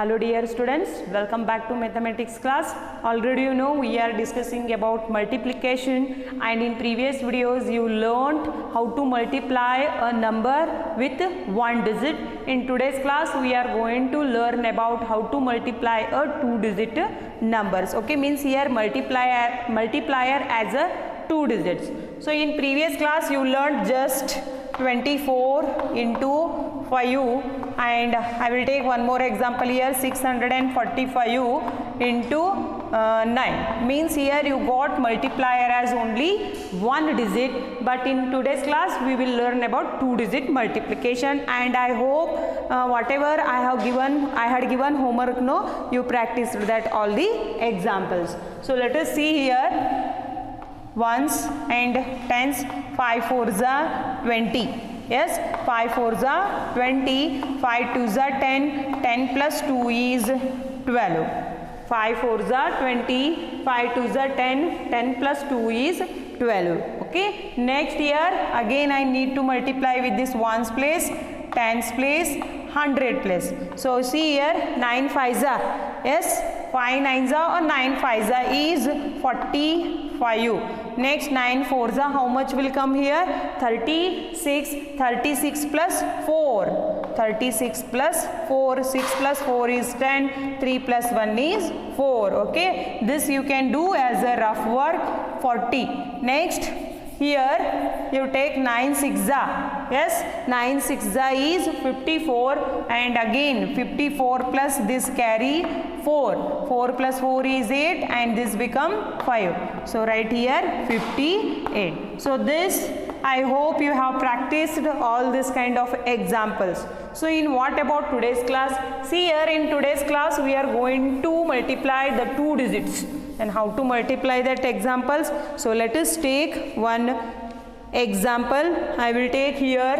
Hello dear students, welcome back to mathematics class. Already you know we are discussing about multiplication, and in previous videos you learned how to multiply a number with one digit. In today's class we are going to learn about how to multiply a two-digit numbers. Okay, means here multiplier as a two digits. So in previous class you learned just 24 into 5, and I will take one more example here, 645 into 9. Means here you got multiplier as only one digit, but in today's class we will learn about two-digit multiplication, and I hope whatever I had given homework, no, you practiced that all the examples. So let us see here. Ones and tens, 5 fours are 20. Yes, 5 fours are 20, 5 twos are 10, 10 plus 2 is 12. 5 fours are 20, 5 twos are 10, 10 plus 2 is 12. Okay, next here again I need to multiply with this ones place, tens place, 100 place. So see here, 9 fives are, yes, 5 nines are or 9 fives are is 45. Next 9 fours are, how much will come here? 36. 36 plus 4. 36 plus 4. 6 plus 4 is 10. 3 plus 1 is 4. Okay. This you can do as a rough work. 40. Next here you take 9 sixes. Yes, 9 sixes is 54, and again 54 plus this carry 4. 4 plus 4 is 8, and this become 5. So write here 58. So this I hope you have practiced all this kind of examples. So in what about today's class? See here, in today's class we are going to multiply the two digits. And how to multiply that examples? So let us take one example. I will take here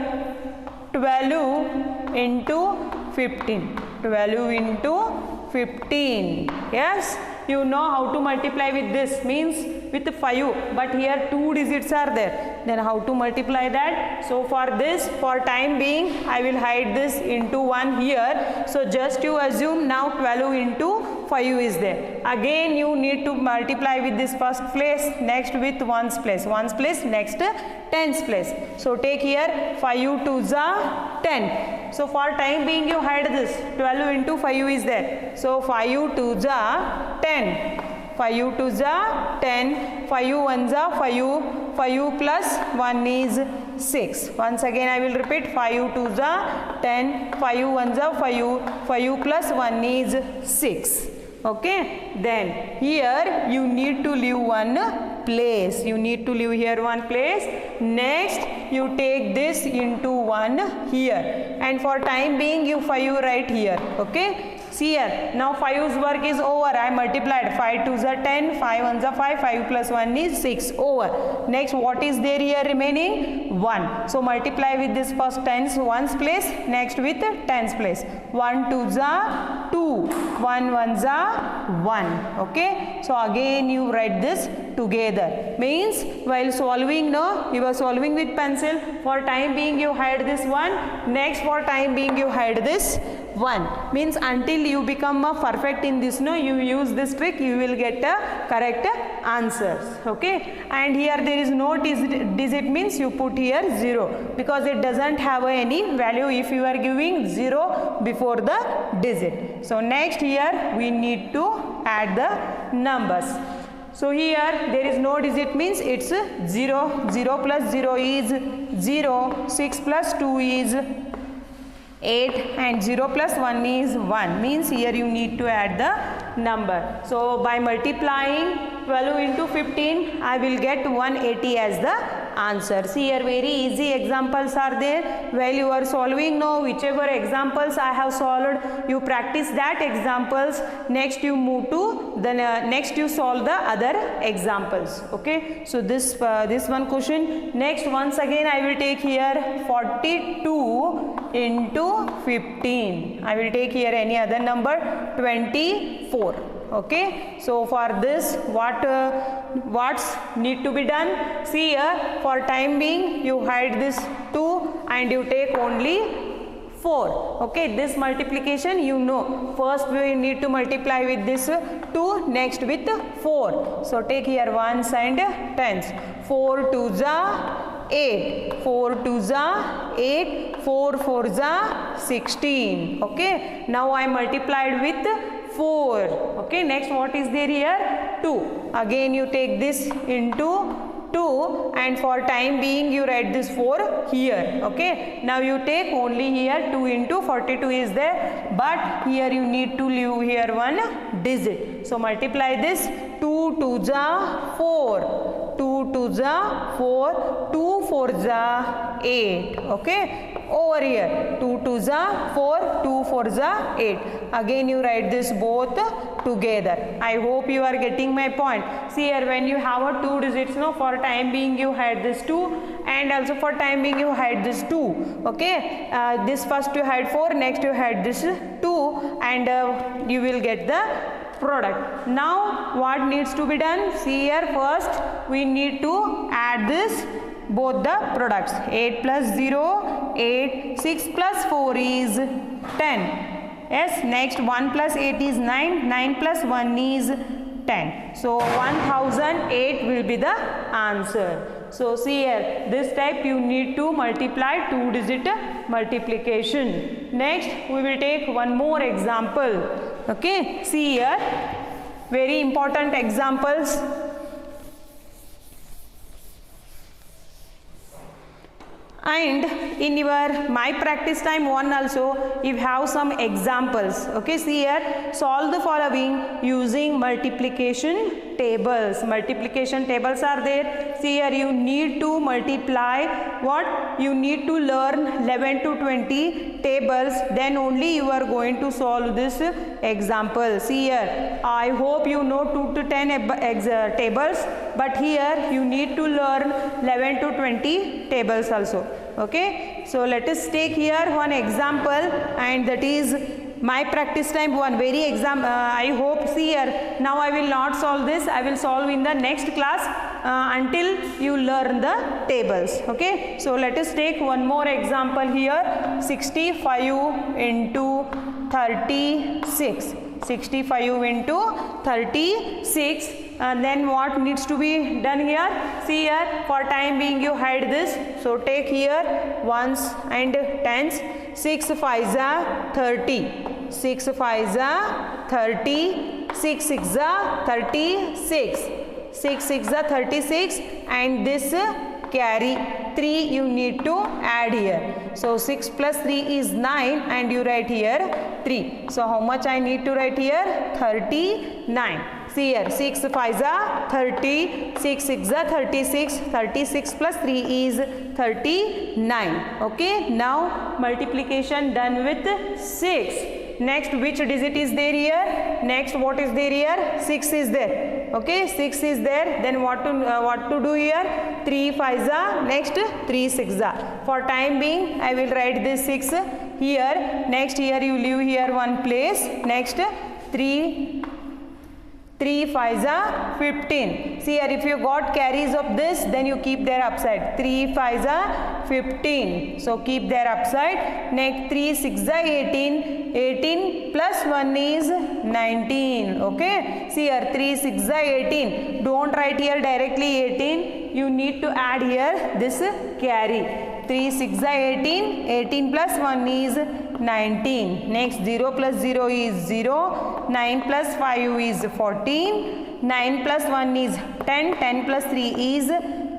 12 into 15. 12 into 15. Yes, you know how to multiply with this, means with 5, but here two digits are there. Then how to multiply that? So for this, for time being, I will hide this into 1 here. So just you assume now 12 into 5 is there. Again you need to multiply with this first place, next with ones place, next tens place. So take here 5 twos are 10. So for time being you hide this, 12 into 5 is there. So 5 twos are 10. 5 twos are 10, 5 ones are 5, 5 plus 1 is 6. Once again I will repeat, 5 twos are 10, 5 ones are 5, 5 plus 1 is 6. Okay, then here you need to leave one place. You need to leave here one place. Next you take this into 1 here, and for time being you 5 right here. Okay, see here, now 5's work is over. I multiplied, 5 twos are 10, 5 ones are 5, 5 plus 1 is 6, over. Next what is there here remaining? 1. So multiply with this first tens ones place, next with tens place. 1 twos are 2, 1 ones are 1. Okay, so again you write this together. Means while solving, no, you are solving with pencil. For time being you hide this one, next for time being you hide this 1. Means until you become a perfect in this, no, you use this trick, you will get a correct answers. Okay, and here there is no digit, means you put here 0, because it doesn't have any value if you are giving 0 before the digit. So next here we need to add the numbers. So here there is no digit, means it's 0, 0 plus 0 is 0, 6 plus 2 is 8, and 0 plus 1 is 1, means here you need to add the number. So by multiplying 12 into 15 I will get 180 as the answer. See here, very easy examples are there. While you are solving, no, whichever examples I have solved, you practice that examples. Next you move to the next you solve the other examples. Okay, so this one question. Next once again I will take here 42 into 15. I will take here any other number, 24. Okay, so for this what's need to be done? See here, for time being you hide this 2 and you take only 4. Okay, this multiplication you know. First we need to multiply with this 2, next with 4. So take here ones and tens. 4 2s are 8. 4 2s are 8. 4 4s are 16. Okay, now I multiplied with 4. Okay, next what is there here? 2. Again you take this into 2, and for time being you write this 4 here. Okay, now you take only here 2 into 42 is there, but here you need to leave here one digit. So multiply this. 2 2s are 4. 2 2s are 4. 2 4s are 8. Okay, over here 2 2s are 4. 2 4s are 8. Again you write this both together. I hope you are getting my point. See here, when you have a 2 digits, no, for time being you had this 2, and also for time being you had this 2. Okay, this first you had 4, next you had this 2, and you will get the product. Now what needs to be done? See here, first we need to add this both the products. 8 plus 0, 8. 6 plus 4 is 10. Yes, next 1 plus 8 is 9. 9 plus 1 is 10. So 1008 will be the answer. So see here, this type you need to multiply 2-digit multiplication. Next we will take one more example. Okay, see here, very important examples. And in your my practice time 1 also you have some examples. Okay, see here, solve the following using multiplication tables. Multiplication tables are there. See here, you need to multiply what? You need to learn 11 to 20 tables, then only you are going to solve this example. See here, I hope you know 2 to 10 tables, but here you need to learn 11 to 20 tables also. Okay, so let us take here one example, and that is my practice time 1. Very I hope, see here, now I will not solve this, I will solve in the next class until you learn the tables. Okay, so let us take one more example here. 65 into 36. 65 into 36, and then what needs to be done here? See here, for time being you had this, so take here ones and tens. 6 5s are 30. 6 5s are 30. 6 6s are 36. 6 6s are 36, and this carry 3 you need to add here. So 6 plus 3 is 9, and you write here 3. So how much I need to write here? 39. See here, 6 5s are 30, 6 6s are 36, 36 plus 3 is 39. Okay, now multiplication done with 6. Next, which digit is there here? Next, what is there here? 6 is there. Okay, 6 is there. Then what to do here? 3 5s are, next 3 6s are. For time being, I will write this 6 here. Next, here you leave here one place. Next, 3 5s are 15. See here, if you got carries of this, then you keep their upside. 3 5s are 15. So keep their upside. Next, 3 6s are 18. 18 plus 1 is 19. Okay. See here, 3 6s are 18. Don't write here directly 18. You need to add here this carry. 3 6s are 18. 18 plus 1 is 19. Next, 0 plus 0 is 0. 9 plus 5 is 14. 9 plus 1 is 10. 10 plus 3 is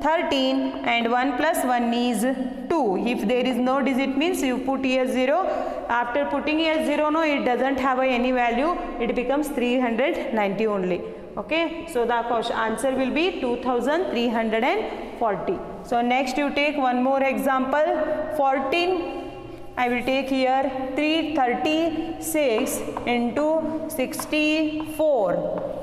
13, and 1 plus 1 is 2. If there is no digit means you put here 0. After putting here 0, no, it doesn't have any value. It becomes 390 only. Okay, so the answer will be 2340. So next you take one more example. 14. I will take here 336 into 64.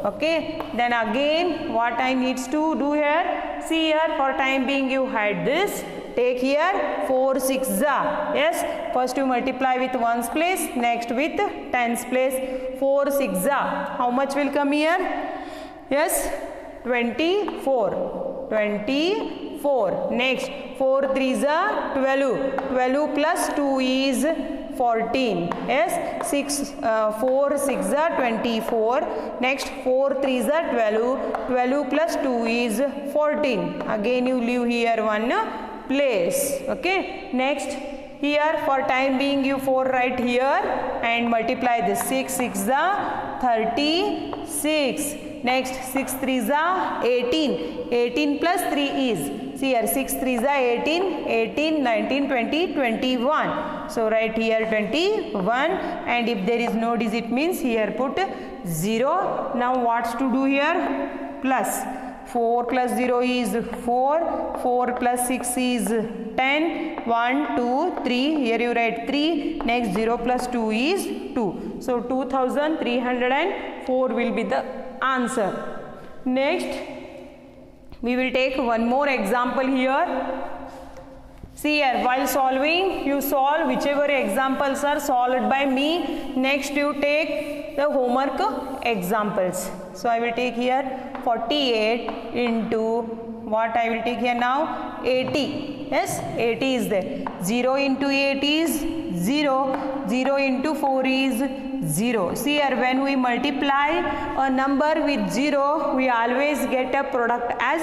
Okay, then again what I needs to do here? See here, for time being you had this. Take here 4 6s are. Yes, first you multiply with 1's place, next with 10's place. 4 6s are. How much will come here? Yes, 24. 24. Next, 4 3s are 12. 12 plus 2 is 14. Yes, 4 6 are 24. Next 4 3s are 12. 12 plus 2 is 14. Again you leave here one place. Okay. Next here for time being you 4 write here and multiply this. 6 6 are 36. Next 6 3s are 18. 18 plus 3 is, see here 6 3s are 18. 18 19 20 21. So write here 21, and if there is no digit means here put 0. Now what's to do here? Plus 4 plus 0 is 4. 4 plus 6 is 10. 1 2 3. Here you write 3. Next 0 plus 2 is 2. So 2304 will be the answer. Next we will take one more example here. See here, while solving you solve whichever examples are solved by me. Next you take the homework examples. So I will take here 48 into what I will take here now 80. Yes, 80 is there. 0 into 8 is 0. 0 into 4 is 0. See here, when we multiply a number with 0, we always get a product as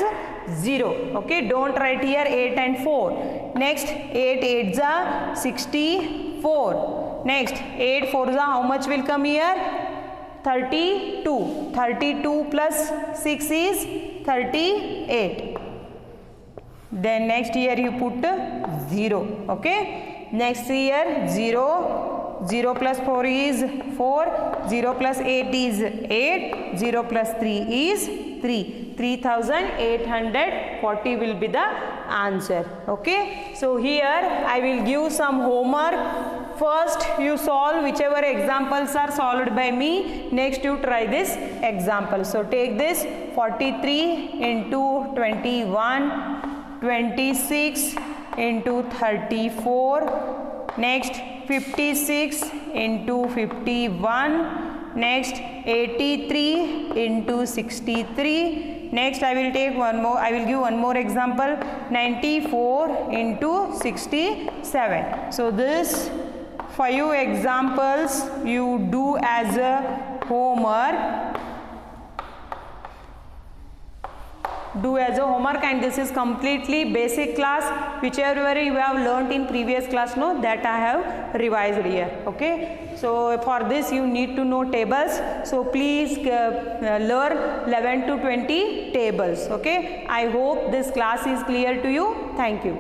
0. Okay, don't write here 8 and 4. Next 8 8s are 64. Next 8 4s are how much will come here? 32. 32 plus 6 is 38. Then next here you put 0. Okay. Next here 0. 0 plus 4 is 4. 0 plus 8 is 8. 0 plus 3 is 3. 3840 will be the answer. Okay. So here I will give some homework. First you solve whichever examples are solved by me. Next you try this example. So take this 43 into 21. 26 into 34. Next 56 into 51. Next 83 into 63. Next I will take one more, I will give one more example, 94 into 67. So this 5 examples you do as a homework. Do as a homework, and this is completely basic class. Whichever you have learnt in previous class, no, that I have revised here. Okay. So for this you need to know tables. So please learn 11 to 20 tables. Okay. I hope this class is clear to you. Thank you.